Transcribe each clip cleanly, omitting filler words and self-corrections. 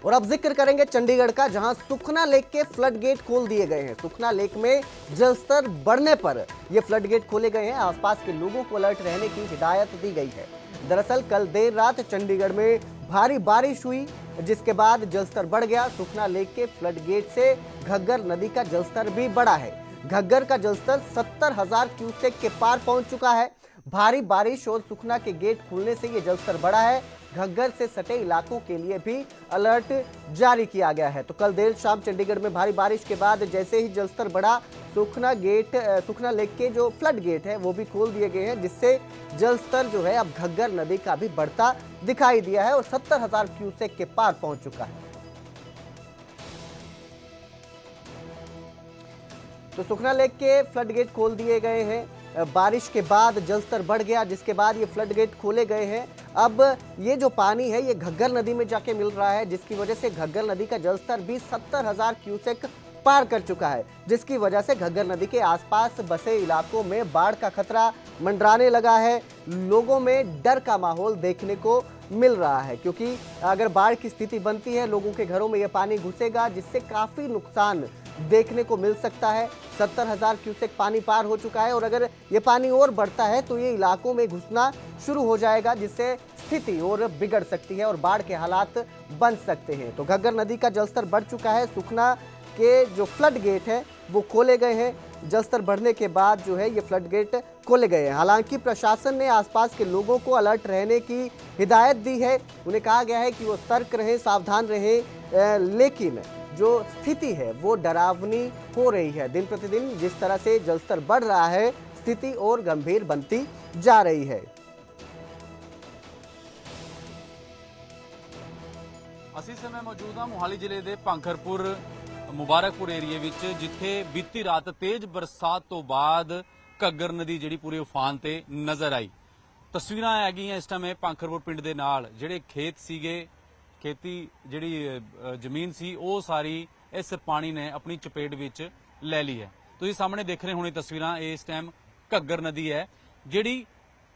और अब जिक्र करेंगे चंडीगढ़ का, जहां सुखना लेक के फ्लड गेट खोल दिए गए हैं। सुखना लेक में जलस्तर बढ़ने पर ये फ्लड गेट खोले गए हैं। आसपास के लोगों को अलर्ट रहने की हिदायत दी गई है। दरअसल कल देर रात चंडीगढ़ में भारी बारिश हुई, जिसके बाद जलस्तर बढ़ गया। सुखना लेक के फ्लड गेट से घग्गर नदी का जलस्तर भी बढ़ा है। घग्गर का जलस्तर 70,000 क्यूसेक के पार पहुंच चुका है। भारी बारिश और सुखना के गेट खुलने से यह जलस्तर बढ़ा है। घग्गर से सटे इलाकों के लिए भी अलर्ट जारी किया गया है। तो कल देर शाम चंडीगढ़ में भारी बारिश के बाद जैसे ही जलस्तर बढ़ा, सुखना लेक के जो फ्लड गेट है वो भी खोल दिए गए हैं, जिससे जलस्तर जो है अब घग्गर नदी का भी बढ़ता दिखाई दिया है और 70,000 क्यूसेक के पार पहुंच चुका है। तो सुखना लेक के फ्लड गेट खोल दिए गए हैं। बारिश के बाद जलस्तर बढ़ गया, जिसके बाद ये फ्लड गेट खोले गए हैं। अब ये जो पानी है ये घग्गर नदी में जाके मिल रहा है, जिसकी वजह से घग्गर नदी का जलस्तर भी 70,000 क्यूसेक पार कर चुका है, जिसकी वजह से घग्गर नदी के आसपास बसे इलाकों में बाढ़ का खतरा मंडराने लगा है। लोगों में डर का माहौल देखने को मिल रहा है, क्योंकि अगर बाढ़ की स्थिति बनती है, लोगों के घरों में यह पानी घुसेगा, जिससे काफी नुकसान देखने को मिल सकता है। 70,000 क्यूसेक पानी पार हो चुका है और अगर ये पानी और बढ़ता है तो ये इलाकों में घुसना शुरू हो जाएगा, जिससे स्थिति और बिगड़ सकती है और बाढ़ के हालात बन सकते हैं। तो घग्गर नदी का जलस्तर बढ़ चुका है। सुखना के जो फ्लड गेट हैं वो खोले गए हैं। जलस्तर बढ़ने के बाद जो है ये फ्लड गेट खोले गए हैं। हालांकि प्रशासन ने आसपास के लोगों को अलर्ट रहने की हिदायत दी है। उन्हें कहा गया है कि वो सतर्क रहें, सावधान रहें, लेकिन जो स्थिति है वो डरावनी हो रही है। दिन प्रतिदिन जिस तरह से जलस्तर बढ़ रहा है, स्थिति और गंभीर बनती जा रही है। ਅਸੀਂ समय मौजूद ਹਾਂ ਮੋਹਾਲੀ ਜ਼ਿਲ੍ਹੇ ਦੇ ਭਾਂਖਰਪੁਰ ਮੁਬਾਰਕਪੁਰ ਏਰੀਏ ਵਿੱਚ, ਜਿੱਥੇ ਬੀਤੀ ਰਾਤ ਤੇਜ਼ ਬਰਸਾਤ ਤੋਂ ਬਾਅਦ ਘੱਗਰ ਨਦੀ ਜਿਹੜੀ ਪੂਰੇ ਉਫਾਨ ਤੇ ਨਜ਼ਰ ਆਈ। ਤਸਵੀਰਾਂ ਹੈਗੀਆਂ ਇਸ ਟਾਈਮ ਭਾਂਖਰਪੁਰ ਪਿੰਡ ਦੇ ਨਾਲ, ਜਿਹੜੇ ਖੇਤ ਸੀਗੇ, ਖੇਤੀ ਜਿਹੜੀ ਜ਼ਮੀਨ ਸੀ, ਉਹ ਸਾਰੀ ਇਸ ਪਾਣੀ ਨੇ ਆਪਣੀ ਚਪੇਟ ਵਿੱਚ ਲੈ ਲਈ ਹੈ। ਤੁਸੀਂ ਸਾਹਮਣੇ ਦੇਖ ਰਹੇ ਹੋਣੇ ਤਸਵੀਰਾਂ, ਇਸ ਟਾਈਮ ਘੱਗਰ ਨਦੀ ਹੈ ਜਿਹੜੀ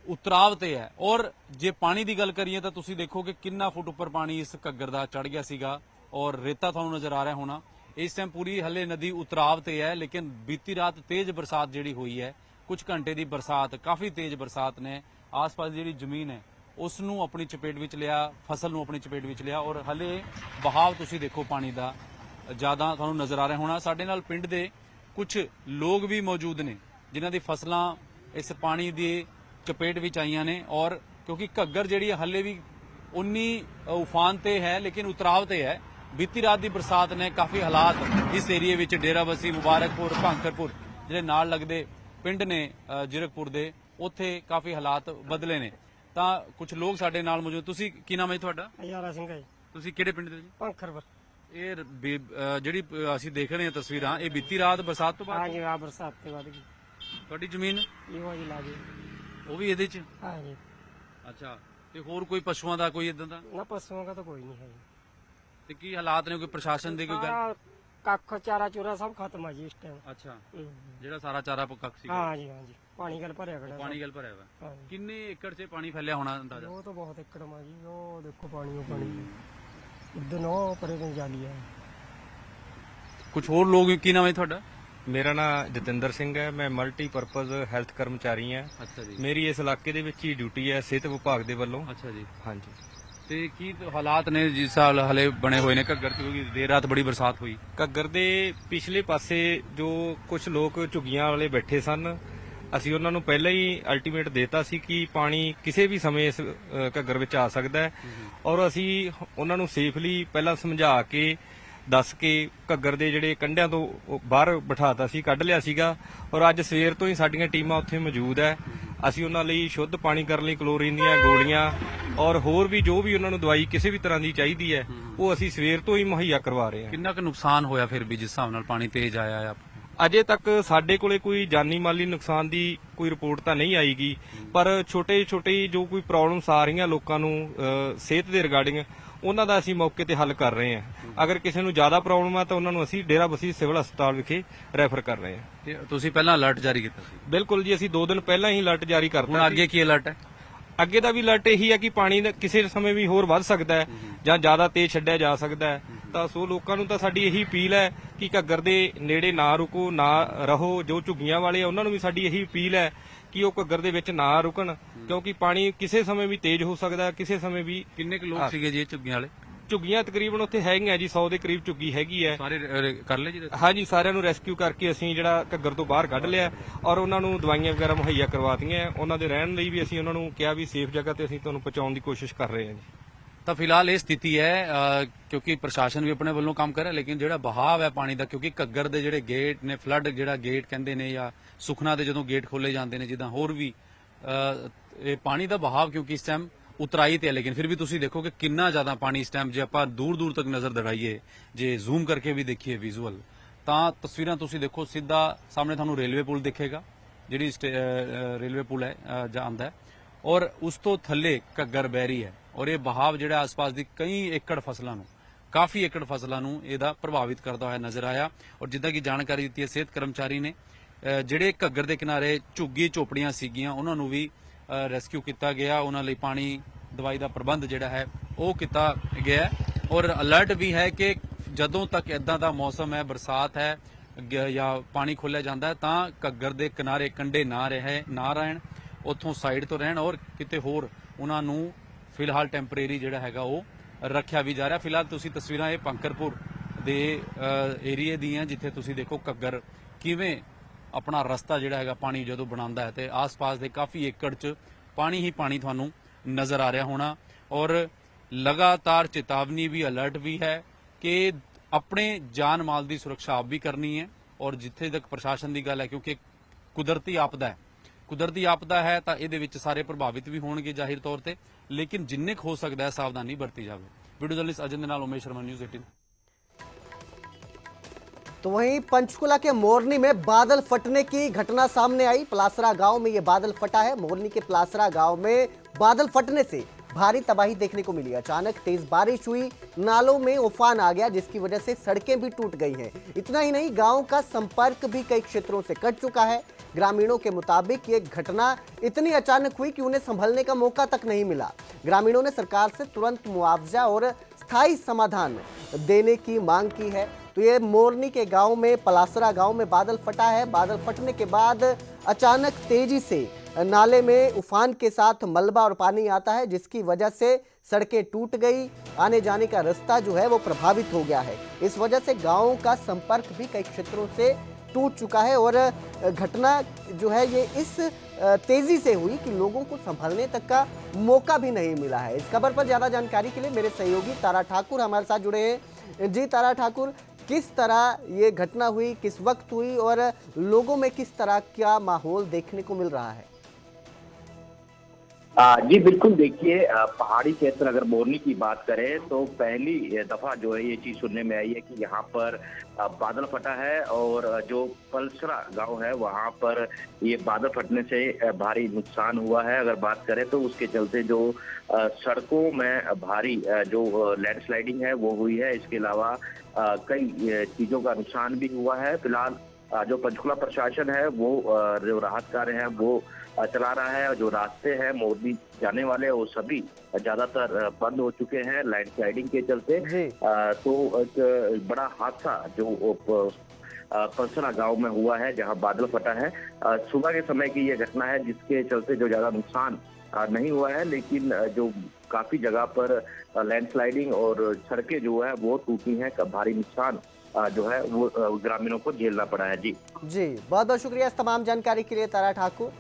ਉਤਰਾਵ ਤੇ ਹੈ। ਔਰ ਜੇ ਪਾਣੀ ਦੀ ਗੱਲ ਕਰੀਏ ਤਾਂ ਤੁਸੀਂ ਦੇਖੋਗੇ ਕਿੰਨਾ ਫੁੱਟ ਉੱਪਰ ਪਾਣੀ ਇਸ ਘੱਗਰ ਦਾ ਚੜ ਗਿਆ ਸੀਗਾ ਔਰ ਰੇਤਾ ਤੁਹਾਨੂੰ ਨਜ਼ਰ ਆ ਰਿਹਾ ਹੋਣਾ। ਇਸ ਟਾਈਮ ਪੂਰੀ ਹਲੇ ਨਦੀ ਉਤਰਾਵ ਤੇ ਹੈ, ਲੇਕਿਨ ਬੀਤੀ ਰਾਤ ਤੇਜ਼ ਬਰਸਾਤ ਜਿਹੜੀ ਹੋਈ ਹੈ, ਕੁਝ ਘੰਟੇ ਦੀ ਬਰਸਾਤ, ਕਾਫੀ ਤੇਜ਼ ਬਰਸਾਤ ਨੇ ਆਸ-ਪਾਸ ਜਿਹੜੀ ਜ਼ਮੀਨ ਹੈ ਉਸ ਨੂੰ ਆਪਣੀ ਚਪੇਟ ਵਿੱਚ ਲਿਆ, ਫਸਲ ਨੂੰ ਆਪਣੀ ਚਪੇਟ ਵਿੱਚ ਲਿਆ ਔਰ ਹਲੇ ਬਹਾਵ ਤੁਸੀਂ ਦੇਖੋ ਪਾਣੀ ਦਾ ਜ਼ਿਆਦਾ ਤੁਹਾਨੂੰ ਨਜ਼ਰ ਆ ਰਿਹਾ ਹੋਣਾ। ਸਾਡੇ ਨਾਲ ਪਿੰਡ ਦੇ ਕੁਝ ਲੋਕ ਵੀ ਮੌਜੂਦ ਨੇ ਜਿਨ੍ਹਾਂ ਦੀ ਫਸਲਾਂ ਇਸ ਪਾਣੀ ਦੀ ਚਪੇਟ ਵਿੱਚ ਆਈਆਂ ਨੇ ਔਰ ਕਿਉਂਕਿ ਘੱਗਰ ਜਿਹੜੀ ਹਲੇ ਵੀ ਉਨੀ ਉਫਾਨ ਤੇ ਹੈ ਲੇਕਿਨ ਉਤਰਾਵ ਤੇ ਹੈ। ਬੀਤੀ ਰਾਤ ਦੀ ਬਰਸਾਤ ਨੇ ਕਾਫੀ ਹਾਲਾਤ ਇਸ ਏਰੀਏ ਵਿੱਚ ਡੇਰਾਬੱਸੀ, ਮੁਬਾਰਕਪੁਰ, ਭਾਂਖਰਪੁਰ ਜਿਹੜੇ ਨਾਲ ਲੱਗਦੇ ਪਿੰਡ ਨੇ ਜੀਰਕਪੁਰ ਦੇ, ਉੱਥੇ ਕਾਫੀ ਹਾਲਾਤ ਬਦਲੇ ਨੇ। ਤਾਂ ਕੁਝ ਲੋਕ ਸਾਡੇ ਨਾਲ ਮੌਜੂਦ। ਤੁਸੀਂ ਕੀ ਨਾਮ ਹੈ ਤੁਹਾਡਾ? ਯਾਰਾ ਸਿੰਘ ਹੈ ਜੀ। ਤੁਸੀਂ ਕਿਹੜੇ ਪਿੰਡ ਦੇ ਜੀ? ਭਾਂਖਰਪੁਰ। ਇਹ ਜਿਹੜੀ ਅਸੀਂ ਦੇਖ ਰਹੇ ਹਾਂ ਤਸਵੀਰਾਂ, ਇਹ ਬੀਤੀ ਰਾਤ ਬਰਸਾਤ ਤੋਂ ਬਾਅਦ? ਹਾਂਜੀ, ਆ ਬਰਸਾਤ ਤੋਂ ਬਾਅਦ। ਤੁਹਾਡੀ ਜ਼ਮੀਨ ਇਹੋ ਜੀ ਲਾਗੇ ਉਹ ਵੀ ਇਹਦੇ ਚ? ਹਾਂਜੀ। ਅੱਛਾ, ਤੇ ਹੋਰ ਕੋਈ ਪਸ਼ੂਆਂ ਦਾ ਕੋਈ ਇਦਾਂ ਦਾ? ਨਾ, ਪਸ਼ੂਆਂ ਦਾ ਤਾਂ ਕੋਈ ਨਹੀਂ ਹੈ ਜੀ। ਤੇ ਕੀ ਹਾਲਾਤ ਨੇ? ਕੋਈ ਪ੍ਰਸ਼ਾਸਨ ਦੀ ਕੋਈ ਗੱਲ? ਕੱਖ ਚਾਰਾ ਚੂਰਾ ਸਭ ਖਤਮ ਆ ਜੀ ਇਸ ਟਾਈਮ। ਅੱਛਾ, ਜਿਹੜਾ ਸਾਰਾ ਚਾਰਾ ਕੱਖ ਸੀ? ਹਾਂਜੀ ਹਾਂਜੀ, ਪਾਣੀ ਗੱਲ ਭਰਿਆ ਖੜਾ। ਪਾਣੀ ਗੱਲ ਭਰਿਆ ਹੋਇਆ। ਕਿੰਨੇ ਏਕੜ 'ਚ ਪਾਣੀ ਫੈਲਿਆ ਹੋਣਾ ਅੰਦਾਜ਼ਾ? ਉਹ ਤਾਂ ਬਹੁਤ ਏਕੜ ਮਾ ਜੀ। ਉਹ ਦੇਖੋ ਪਾਣੀ, ਉਹ ਪਾਣੀ ਇੱਧਰ ਨੋ ਪਰੇ ਤੋਂ ਜਾਲੀ ਹੈ। ਕੁਝ ਹੋਰ ਲੋਕ? ਕੀ ਨਾਮ ਹੈ ਤੁਹਾਡਾ? ਮੇਰਾ ਨਾਮ ਜਤਿੰਦਰ ਸਿੰਘ ਹੈ। ਮੈਂ ਮਲਟੀਪਰਪਜ਼ ਹੈਲਥ ਕਰਮਚਾਰੀ ਹਾਂ। ਅੱਛਾ ਜੀ। ਮੇਰੀ ਇਸ ਇਲਾਕੇ ਦੇ ਵਿੱਚ ਹੀ ਡਿਊਟੀ ਹੈ ਸਿਹਤ ਵਿਭਾਗ ਦੇ ਵੱਲੋਂ। ਅੱਛਾ ਜੀ। ਹਾਂਜੀ। ਤੇ ਕੀ ਹਾਲਾਤ ਨੇ ਜਿਸ ਸਾਲ ਹਲੇ ਬਣੇ ਹੋਏ ਨੇ ਘੱਗਰ 'ਚ, ਕਿਉਂਕਿ ਦੇਰ ਰਾਤ ਬੜੀ ਬਰਸਾਤ ਹੋਈ? ਘੱਗਰ ਦੇ ਪਿਛਲੇ ਪਾਸੇ ਜੋ ਕੁਝ ਲੋਕ ਝੁੱਗੀਆਂ ਵਾਲੇ ਬੈਠੇ ਸਨ, ਅਸੀਂ ਉਹਨਾਂ ਨੂੰ ਪਹਿਲਾਂ ਹੀ ਅਲਟੀਮੇਟ ਦੇਤਾ ਸੀ ਕਿ ਪਾਣੀ ਕਿਸੇ ਵੀ ਸਮੇਂ ਇਸ ਘੱਗਰ ਵਿੱਚ ਆ ਸਕਦਾ ਹੈ ਔਰ ਅਸੀਂ ਉਹਨਾਂ ਨੂੰ ਸੇਫਲੀ ਪਹਿਲਾਂ ਸਮਝਾ ਕੇ ਦੱਸ ਕੇ ਘੱਗਰ ਦੇ ਜਿਹੜੇ ਕੰਢਿਆਂ ਤੋਂ ਬਾਹਰ ਬਿਠਾਤਾ ਸੀ, ਕੱਢ ਲਿਆ ਸੀਗਾ ਔਰ ਅੱਜ ਸਵੇਰ ਤੋਂ ਹੀ ਸਾਡੀਆਂ ਟੀਮਾਂ ਉੱਥੇ ਮੌਜੂਦ ਹੈ। ਅਸੀਂ ਉਹਨਾਂ ਲਈ ਸ਼ੁੱਧ ਪਾਣੀ ਕਰਨ ਲਈ ਕਲੋਰੀਨ ਦੀਆਂ ਗੋਲੀਆਂ ਔਰ ਹੋਰ ਵੀ ਜੋ ਵੀ ਉਹਨਾਂ ਨੂੰ ਦਵਾਈ ਕਿਸੇ ਵੀ ਤਰ੍ਹਾਂ ਦੀ ਚਾਹੀਦੀ ਹੈ ਉਹ ਅਸੀਂ ਸਵੇਰ ਤੋਂ ਹੀ ਮੁਹੱਈਆ ਕਰਵਾ ਰਹੇ ਹਾਂ। ਕਿੰਨਾ ਕੁ ਨੁਕਸਾਨ ਹੋਇਆ ਫਿਰ ਵੀ ਜਿਸ ਹਿਸਾਬ ਨਾਲ ਪਾਣੀ ਤੇਜ਼ ਆਇਆ ਆ? ਅਜੇ ਤੱਕ ਸਾਡੇ ਕੋਲੇ ਕੋਈ ਜਾਨੀ ਮਾਲੀ ਨੁਕਸਾਨ ਦੀ ਕੋਈ ਰਿਪੋਰਟ ਤਾਂ ਨਹੀਂ ਆਈਗੀ, ਪਰ ਛੋਟੇ ਛੋਟੇ ਜੋ ਕੋਈ ਪ੍ਰੋਬਲਮਸ ਆ ਰਹੀਆਂ ਲੋਕਾਂ ਨੂੰ ਸਿਹਤ ਦੇ ਰਿਗਾਰਡਿੰਗ, ਉਹਨਾਂ ਦਾ ਅਸੀਂ ਮੌਕੇ ਤੇ ਹੱਲ ਕਰ ਰਹੇ ਹਾਂ। ਅਗਰ ਕਿਸੇ ਨੂੰ ਜ਼ਿਆਦਾ ਪ੍ਰੋਬਲਮ ਆ ਤਾਂ ਉਹਨਾਂ ਨੂੰ ਅਸੀਂ ਡੇਰਾਬੱਸੀ ਸਿਵਲ ਹਸਪਤਾਲ ਵਿਖੇ ਰੈਫਰ ਕਰ ਰਹੇ ਹਾਂ। ਤੁਸੀਂ ਪਹਿਲਾਂ ਅਲਰਟ ਜਾਰੀ ਕੀਤਾ ਸੀ? ਬਿਲਕੁਲ ਜੀ, ਅਸੀਂ 2 ਦਿਨ ਪਹਿਲਾਂ ਹੀ ਅਲਰਟ ਜਾਰੀ ਕਰਤਾ। ਹੁਣ ਅੱਗੇ ਕੀ ਅਲਰਟ ਹੈ? ਅੱਗੇ ਦਾ ਵੀ ਅਲਰਟ ਇਹੀ ਹੈ ਕਿ ਪਾਣੀ ਕਿਸੇ ਸਮੇਂ ਵੀ ਹੋਰ ਵੱਧ ਸਕਦਾ ਹੈ ਜਾਂ ਜ਼ਿਆਦਾ ਤੇਜ਼ ਛੱਡਿਆ ਜਾ ਸਕਦਾ ਹੈ। ਤਾਂ ਸੋ ਲੋਕਾਂ ਨੂੰ ਤਾਂ ਸਾਡੀ ਇਹੀ ਅਪੀਲ ਹੈ ਕਿ ਘੱਗਰ ਦੇ ਨੇੜੇ ਨਾ ਰੁਕੋ, ਨਾ ਰਹੋ। ਜੋ ਝੁੱਗੀਆਂ ਵਾਲੇ ਆ ਉਹਨਾਂ ਨੂੰ ਵੀ ਸਾਡੀ ਇਹੀ ਅਪੀਲ ਹੈ ਕਿ ਉਹ ਘੱਗਰ ਦੇ ਵਿੱਚ ਨਾ ਰੁਕਣ, ਕਿਉਂਕਿ ਪਾਣੀ ਕਿਸੇ ਸਮੇਂ ਵੀ ਤੇਜ਼ ਹੋ ਸਕਦਾ ਹੈ, ਕਿਸੇ ਸਮੇਂ ਵੀ। ਕਿੰਨੇ ਕੁ ਲੋਕ ਸੀਗੇ ਜੀ ਇਹ ਝੁੱਗੀਆਂ ਵਾਲੇ? ਝੁੱਗੀਆਂ ਤਕਰੀਬਨ ਉੱਥੇ ਹੈਗੀਆਂ ਜੀ, 100 ਦੇ ਕਰੀਬ ਝੁੱਗੀ ਹੈਗੀ ਹੈ। ਸਾਰੇ ਕਰ ਲਏ ਜੀ? ਹਾਂਜੀ, ਸਾਰਿਆਂ ਨੂੰ ਰੈਸਕਿਊ ਕਰਕੇ ਅਸੀਂ ਜਿਹੜਾ ਘੱਗਰ ਤੋਂ ਬਾਹਰ ਕੱਢ ਲਿਆ ਔਰ ਉਹਨਾਂ ਨੂੰ ਦਵਾਈਆਂ ਵਗੈਰਾ ਮੁਹੱਈਆ ਕਰਵਾਤੀਆਂ। ਉਹਨਾਂ ਦੇ ਰਹਿਣ ਲਈ ਵੀ ਅਸੀਂ ਉਹਨਾਂ ਨੂੰ ਕਿਹਾ ਵੀ ਸੇਫ ਜਗ੍ਹਾ ਤੇ ਅਸੀਂ ਤੁਹਾਨੂੰ ਪਹੁੰਚਾਉਣ ਦੀ ਕੋਸ਼ਿਸ਼ ਕਰ ਰਹੇ ਹਾਂ ਜੀ। ਤਾਂ ਫਿਲਹਾਲ ਇਹ ਸਥਿਤੀ ਹੈ ਕਿਉਂਕਿ ਪ੍ਰਸ਼ਾਸਨ ਵੀ ਆਪਣੇ ਵੱਲੋਂ ਕੰਮ ਕਰ ਰਿਹਾ, ਲੇਕਿਨ ਜਿਹੜਾ ਬਹਾਵ ਹੈ ਪਾਣੀ ਦਾ, ਕਿਉਂਕਿ ਘੱਗਰ ਦੇ ਜਿਹੜੇ ਗੇਟ ਨੇ, ਫਲੱਡ ਜਿਹੜਾ ਗੇਟ ਕਹਿੰਦੇ ਨੇ, ਜਾਂ ਸੁਖਨਾ ਦੇ ਜਦੋਂ ਗੇਟ ਖੋਲੇ ਜਾਂਦੇ ਨੇ, ਜਿੱਦਾਂ ਹੋਰ ਵੀ ਇਹ ਪਾਣੀ ਦਾ ਬਹਾਵ ਕਿਉਂਕਿ ਇਸ ਟਾਈਮ ਉਤਰਾਈ ਤੇ ਹੈ, ਲੇਕਿਨ ਫਿਰ ਵੀ ਤੁਸੀਂ ਦੇਖੋ ਕਿ ਕਿੰਨਾ ਜ਼ਿਆਦਾ ਪਾਣੀ ਇਸ ਟਾਈਮ, ਜੇ ਆਪਾਂ ਦੂਰ ਦੂਰ ਤੱਕ ਨਜ਼ਰ ਦੜਾਈਏ, ਜੇ ਜ਼ੂਮ ਕਰਕੇ ਵੀ ਦੇਖੀਏ ਵਿਜ਼ੂਅਲ, ਤਾਂ ਤਸਵੀਰਾਂ ਤੁਸੀਂ ਦੇਖੋ, ਸਿੱਧਾ ਸਾਹਮਣੇ ਤੁਹਾਨੂੰ ਰੇਲਵੇ ਪੁਲ ਦਿਖੇਗਾ, ਜਿਹੜੀ ਰੇਲਵੇ ਪੁਲ ਹੈ ਜਾਂਦਾ ਹੈ, ਔਰ ਉਸ ਤੋਂ ਥੱਲੇ ਘੱਗਰ ਬਹਿ ਰਹੀ ਹੈ। ਔਰ ਇਹ ਬਹਾਵ ਜਿਹੜਾ ਆਸ-ਪਾਸ ਦੀ ਕਈ ਏਕੜ ਫਸਲਾਂ ਨੂੰ, ਕਾਫੀ ਏਕੜ ਫਸਲਾਂ ਨੂੰ ਇਹਦਾ ਪ੍ਰਭਾਵਿਤ ਕਰਦਾ ਹੋਇਆ ਨਜ਼ਰ ਆਇਆ। ਔਰ ਜਿੱਦਾਂ ਕਿ ਜਾਣਕਾਰੀ ਦਿੱਤੀ ਹੈ ਸਿਹਤ ਕਰਮਚਾਰੀ ਨੇ, ਜਿਹੜੇ ਘੱਗਰ ਦੇ ਕਿਨਾਰੇ ਝੁੱਗੀ ਝੋਪੜੀਆਂ ਸੀਗੀਆਂ ਉਹਨਾਂ ਨੂੰ ਵੀ ਰੈਸਕਿਊ ਕੀਤਾ ਗਿਆ, ਉਹਨਾਂ ਲਈ ਪਾਣੀ ਦਵਾਈ ਦਾ ਪ੍ਰਬੰਧ ਜਿਹੜਾ ਹੈ ਉਹ ਕੀਤਾ ਗਿਆ। ਔਰ ਅਲਰਟ ਵੀ ਹੈ ਕਿ ਜਦੋਂ ਤੱਕ ਇਦਾਂ ਦਾ ਮੌਸਮ ਹੈ, ਬਰਸਾਤ ਹੈ ਜਾਂ ਪਾਣੀ ਖੋਲ੍ਹਿਆ ਜਾਂਦਾ ਹੈ, ਤਾਂ ਘੱਗਰ ਦੇ ਕਿਨਾਰੇ ਕੰਢੇ ਨਾ ਰਹਿਣ, ਉੱਥੋਂ ਸਾਈਡ ਤੋਂ ਰਹਿਣ, ਔਰ ਕਿਤੇ ਹੋਰ ਉਹਨਾਂ ਨੂੰ ਫਿਲਹਾਲ ਟੈਂਪਰੇਰੀ ਜਿਹੜਾ ਹੈਗਾ ਉਹ ਰੱਖਿਆ ਵੀ ਜਾ ਰਿਹਾ। ਫਿਲਹਾਲ ਤੁਸੀਂ ਤਸਵੀਰਾਂ ਇਹ ਪੰਖਰਪੁਰ ਦੇ ਏਰੀਏ ਦੀਆਂ, ਜਿੱਥੇ ਤੁਸੀਂ ਦੇਖੋ ਘੱਗਰ ਕਿਵੇਂ ਆਪਣਾ ਰਸਤਾ ਜਿਹੜਾ ਹੈਗਾ ਪਾਣੀ ਜਦੋਂ ਬਣਾਉਂਦਾ ਹੈ, ਤੇ ਆਸ-ਪਾਸ ਦੇ ਕਾਫੀ ਏਕੜ 'ਚ ਪਾਣੀ ਹੀ ਪਾਣੀ ਤੁਹਾਨੂੰ ਨਜ਼ਰ ਆ ਰਿਹਾ ਹੋਣਾ। ਔਰ ਲਗਾਤਾਰ ਚੇਤਾਵਨੀ ਵੀ, ਅਲਰਟ ਵੀ ਹੈ ਕਿ ਆਪਣੇ ਜਾਨ ਮਾਲ ਦੀ ਸੁਰੱਖਿਆ ਆਪ ਵੀ ਕਰਨੀ ਹੈ। ਔਰ ਜਿੱਥੇ ਤੱਕ ਪ੍ਰਸ਼ਾਸਨ ਦੀ ਗੱਲ ਹੈ, ਕਿਉਂਕਿ ਕੁਦਰਤੀ ਆਪਦਾ ਹੈ ਤਾਂ ਇਹਦੇ ਵਿੱਚ ਸਾਰੇ ਪ੍ਰਭਾਵਿਤ ਵੀ ਹੋਣਗੇ ਜ਼ਾਹਿਰ ਤੌਰ ਤੇ, लेकिन जिन्ने हो सकता है सावधानी बरती जाए। वीडियो जर्नलिस्ट अजय दे नाल उमेश शर्मा, न्यूज़ 18। तो वहीं पंचकुला के मोरनी में बादल फटने की घटना सामने आई। पलासरा गांव में यह बादल फटा है। मोरनी के पलासरा गांव में बादल फटने से भारी तबाही देखने को मिली। अचानक तेज बारिश हुई, नालों में उफान आ गया, जिसकी वजह से सड़कें भी टूट गई हैं। इतना ही नहीं, गांव का संपर्क भी कई क्षेत्रों से कट चुका है। ग्रामीणों के मुताबिक ये घटना इतनी अचानक हुई कि उन्हें संभलने का मौका तक नहीं मिला। ग्रामीणों ने सरकार से तुरंत मुआवजा और स्थायी समाधान देने की मांग की है। तो ये मोरनी के गांव में, पलासरा गांव में बादल फटा है। बादल फटने के बाद अचानक तेजी से नाले में उफान के साथ मलबा और पानी आता है, जिसकी वजह से सड़कें टूट गई। आने जाने का रास्ता जो है वो प्रभावित हो गया है। इस वजह से गांव का संपर्क भी कई क्षेत्रों से टूट चुका है। और घटना जो है ये इस तेजी से हुई कि लोगों को संभलने तक का मौका भी नहीं मिला है। इस खबर पर ज्यादा जानकारी के लिए मेरे सहयोगी तारा ठाकुर हमारे साथ जुड़े हैं। जी तारा ठाकुर, किस तरह ये घटना हुई, किस वक्त हुई और लोगों में किस तरह का माहौल देखने को मिल रहा है? जी बिल्कुल, देखिए पहाड़ी क्षेत्र अगर मोरनी की बात करें तो पहली दफा जो है ये चीज सुनने में आई है कि यहाँ पर बादल फटा है। और जो पलसरा गांव है वहाँ पर ये बादल फटने से भारी नुकसान हुआ है। अगर बात करें तो उसके चलते जो सड़कों में भारी जो लैंडस्लाइडिंग है वो हुई है। इसके अलावा कई चीजों का नुकसान भी हुआ है। फिलहाल जो पंचकुला प्रशासन है वो जो राहत कार्य है वो चला रहा है। जो रास्ते हैं मोरनी जाने वाले वो सभी ज्यादातर बंद हो चुके हैं लैंडस्लाइडिंग के चलते। तो एक बड़ा हादसा जो पलसरा गांव में हुआ है जहां बादल फटा है, सुबह के समय की ये घटना है, जिसके चलते जो ज्यादा नुकसान नहीं हुआ है, लेकिन जो काफी जगह पर लैंडस्लाइडिंग और सड़कें जो है वो टूटी हैं। भारी नुकसान जो है वो ग्रामीणों को झेलना पड़ा है। जी बहुत बहुत शुक्रिया इस तमाम जानकारी के लिए तारा ठाकुर।